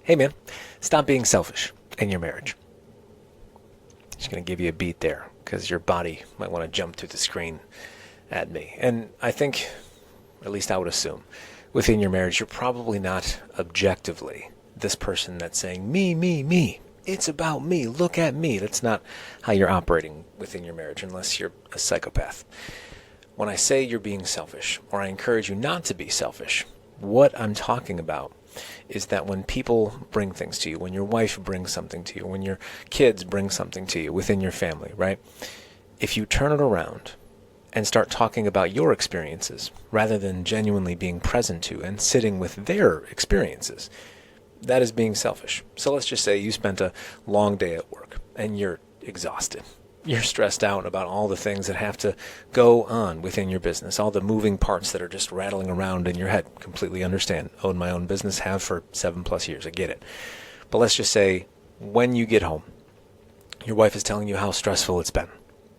Hey man, stop being selfish in your marriage. Just going to give you a beat there because your body might want to jump through the screen at me. And I think, at least I would assume, within your marriage, you're probably not objectively this person that's saying, me, me, me. It's about me. Look at me. That's not how you're operating within your marriage unless you're a psychopath. When I say you're being selfish, or I encourage you not to be selfish, what I'm talking about is that when people bring things to you, when your wife brings something to you, when your kids bring something to you within your family, right? If you turn it around and start talking about your experiences rather than genuinely being present to and sitting with their experiences, that is being selfish. So let's just say you spent a long day at work and you're exhausted. You're stressed out about all the things that have to go on within your business, all the moving parts that are just rattling around in your head. Completely understand. Own my own business, have for 7+ years. I get it. But let's just say when you get home, your wife is telling you how stressful it's been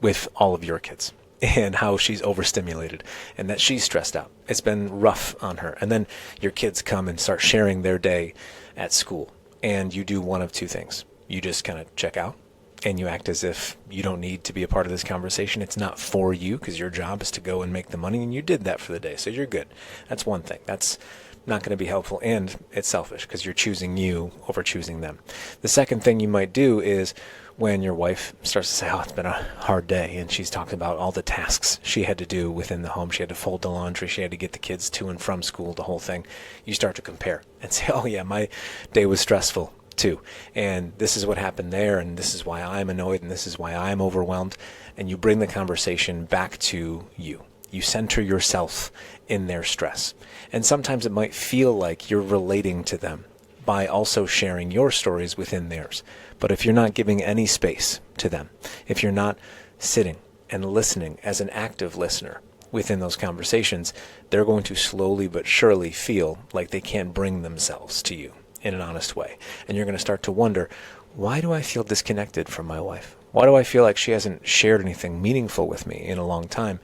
with all of your kids and how she's overstimulated and that she's stressed out. It's been rough on her. And then your kids come and start sharing their day at school. And you do one of two things. You just kind of check out and you act as if you don't need to be a part of this conversation. It's not for you because your job is to go and make the money, and you did that for the day, so you're good. That's one thing. That's not going to be helpful, and it's selfish because you're choosing you over choosing them. The second thing you might do is when your wife starts to say, oh, it's been a hard day, and she's talking about all the tasks she had to do within the home. She had to fold the laundry. She had to get the kids to and from school, the whole thing. You start to compare and say, oh, yeah, my day was stressful too, and this is what happened there, and this is why I'm annoyed, and this is why I'm overwhelmed. And you bring the conversation back to you. You center yourself in their stress. And sometimes it might feel like you're relating to them by also sharing your stories within theirs. But if you're not giving any space to them, if you're not sitting and listening as an active listener within those conversations, they're going to slowly but surely feel like they can't bring themselves to you in an honest way. And you're going to start to wonder, why do I feel disconnected from my wife? Why do I feel like she hasn't shared anything meaningful with me in a long time?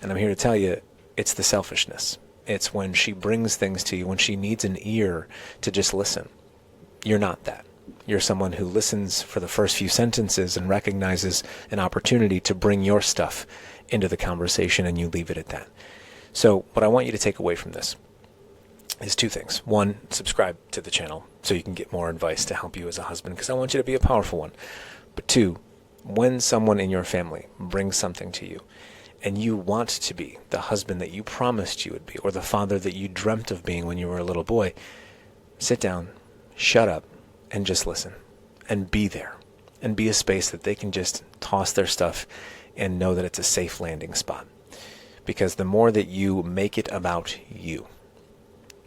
And I'm here to tell you, it's the selfishness. It's when she brings things to you, when she needs an ear to just listen. You're not that. You're someone who listens for the first few sentences and recognizes an opportunity to bring your stuff into the conversation, and you leave it at that. So what I want you to take away from this is two things. One, subscribe to the channel so you can get more advice to help you as a husband, because I want you to be a powerful one. But two, when someone in your family brings something to you and you want to be the husband that you promised you would be, or the father that you dreamt of being when you were a little boy, sit down, shut up, and just listen and be there and be a space that they can just toss their stuff and know that it's a safe landing spot. Because the more that you make it about you,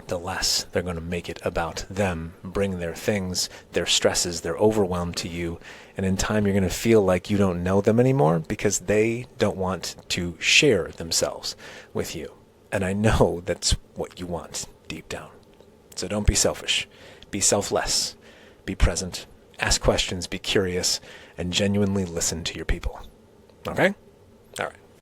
the less they're going to make it about them, bring their things, their stresses, their overwhelm to you. And in time, you're going to feel like you don't know them anymore because they don't want to share themselves with you. And I know that's what you want deep down. So don't be selfish. Be selfless. Be present. Ask questions. Be curious. And genuinely listen to your people. Okay?